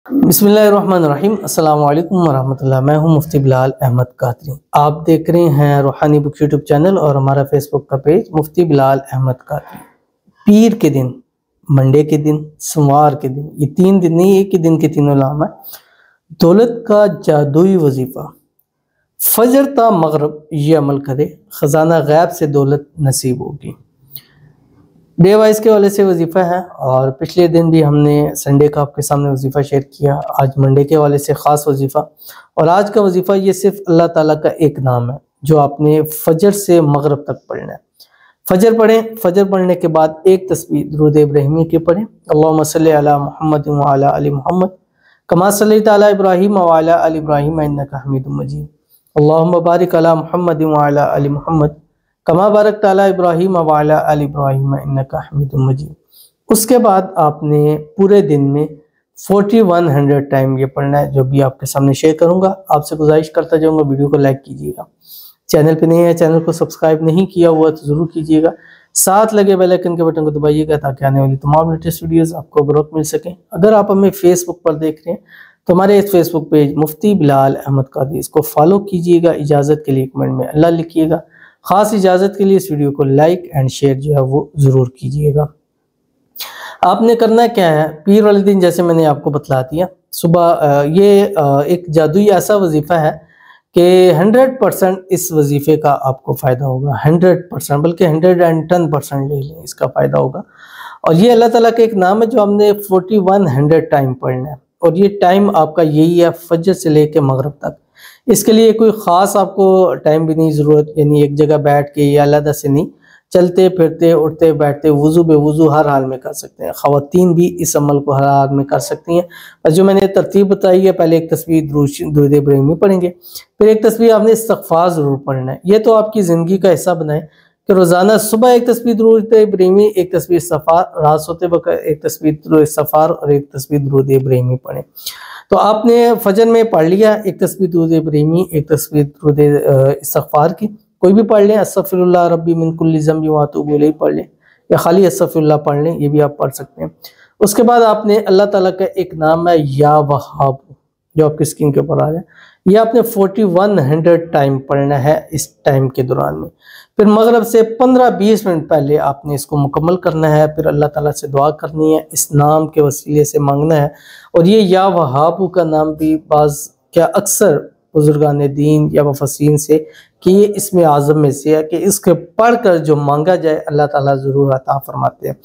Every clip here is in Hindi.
बिस्मिल्लाहिर्रहमानिर्रहीम। अस्सलाम वालेकुम वरहमतुल्लाह। मैं हूं मुफ्ती बिलाल अहमद कादरी। आप देख रहे हैं रूहानी बुक यूट्यूब चैनल और हमारा फेसबुक का पेज मुफ्ती बिलाल अहमद कादरी। पीर के दिन, मंडे के दिन, सोमवार के दिन, ये 3 दिन नहीं, एक ही दिन के तीनों नाम है। दौलत का जादुई वजीफ़ा, फजर ता मगरब ये अमल करे, ख़जाना गैब से दौलत नसीब होगी। डे वाइज के वाले से वजीफ़ा है और पिछले दिन भी हमने संडे का आपके सामने वजीफ़ा शेयर किया। आज मंडे के वाले से ख़ास वजीफ़ा, और आज का वजीफ़ा ये सिर्फ अल्लाह ताला का एक नाम है जो आपने फजर से मगरब तक पढ़ना है। फजर पढ़ें, फजर पढ़ने के बाद एक तस्बीह दुरूद इब्राहिमी की पढ़ें। अल्लाहुम्मा सल्लि अला मुहम्मद व अला आलि मुहम्मद कमा सल्लैता अला इब्राहीम व अला आलि इब्राहीम इन्नका हमीदुम मजीद। अल्लाहुम्मा बारिक अला मुहम्मद व अला आलि मुहम्मद कमा बारक अला इब्राहीम व अला आलि इब्राहीम इन्नका हमीदुम मजीद। उसके बाद आपने पूरे दिन में 4100 टाइम ये पढ़ना है, जो भी आपके सामने शेयर करूंगा। आपसे गुजारिश करता जाऊंगा, वीडियो को लाइक कीजिएगा। चैनल पे नहीं है, चैनल को सब्सक्राइब नहीं किया हुआ तो ज़रूर कीजिएगा। साथ लगे बेल आइकन के बटन को दबाइएगा ताकि आने वाली तमाम लेटेस्ट वीडियोस आपको बरोक़ मिल सकें। अगर आप हमें फेसबुक पर देख रहे हैं तो हमारे इस फेसबुक पेज मुफ्ती बिलाल अहमद कादरी, इसको फॉलो कीजिएगा। इजाज़त के लिए कमेंट में अल्लाह लिखिएगा। ख़ास इजाज़त के लिए इस वीडियो को लाइक एंड शेयर जो है वो ज़रूर कीजिएगा। आपने करना क्या है, पीर वाले दिन जैसे मैंने आपको बतला दिया, सुबह ये एक जादुई ऐसा वजीफ़ा है कि 100% इस वजीफ़े का आपको फ़ायदा होगा। 100%, बल्कि 110% ले लें, इसका फ़ायदा होगा। और ये अल्लाह ताला का एक नाम है जो हमने 4100 टाइम पढ़ना है, और ये टाइम आपका यही है फजर से लेकर मगरब तक। इसके लिए कोई ख़ास आपको टाइम भी नहीं ज़रूरत, यानी एक जगह बैठ के या अलग से नहीं, चलते फिरते उठते बैठते वुज़ू बेवुज़ू हर हाल में कर सकते हैं। ख़वातीन भी इस अमल को हर हाल में कर सकती हैं। और जो मैंने तरतीब बताई है, पहले एक तस्बीह दुरूद इब्राहिमी पढ़ेंगे, फिर एक तस्बीह आपने इस्तिग़फ़ार ज़रूर पढ़ना है। ये तो आपकी ज़िंदगी का हिस्सा बनाए कि रोज़ाना सुबह एक तस्बीह दुरूद इब्राहिमी, एक तस्बीह इस्तिग़फ़ार, रात सोते वक्त एक तस्बीह दुरूद इस्तिग़फ़ार और एक तस्बीह दुरूद इब्राहिमी पढ़ें। तो आपने फजर में पढ़ लिया एक तस्बीह दुरूद इब्राहिमी, एक तस्बीह दुरूद इस्तिग़फ़ार की, कोई भी पढ़ लें। अस्तग़फ़िरुल्लाह रब्बी मिन कुल्लि ज़ंबि व अतूबु इलैहि पढ़ लें, या खाली अस्तग़फ़िरुल्लाह पढ़ लें, ये भी आप पढ़ सकते हैं। उसके बाद आपने अल्लाह ताला का एक नाम है या वहाब, जो आपकी स्क्रीन के ऊपर आ रहा है, ये आपने 4100 टाइम पढ़ना है इस टाइम के दौरान में। फिर मगरब से 15-20 मिनट पहले आपने इसको मुकम्मल करना है। फिर अल्लाह ताला से दुआ करनी है, इस नाम के वसीले से मांगना है। और ये या वहाबू का नाम भी बाज़ क्या अक्सर बुजुर्गान दीन या मुफस्सिरीन से कि ये इसमें आज़म में से है कि इसके पढ़कर जो मांगा जाए अल्लाह ताला ज़रूर अता फरमाते हैं।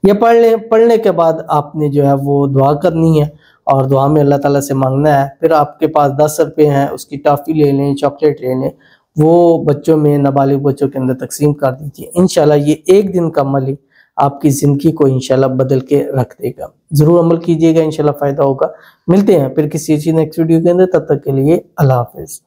ये पढ़ लें। पढ़ने के बाद आपने जो है वो दुआ करनी है और दुआ में अल्लाह ताला से मांगना है। फिर आपके पास 10 रुपये हैं, उसकी टॉफ़ी ले लें, चॉकलेट ले लें, वो बच्चों में, नाबालिग बच्चों के अंदर तकसीम कर दीजिए। इंशाल्लाह ये एक दिन का अमल ही आपकी ज़िंदगी को इंशाल्लाह बदल के रख देगा। ज़रूर अमल कीजिएगा, इंशाल्लाह फ़ायदा होगा। मिलते हैं फिर किसी नेक्स्ट वीडियो के अंदर, तब तक के लिए अल्लाह हाफ़िज़।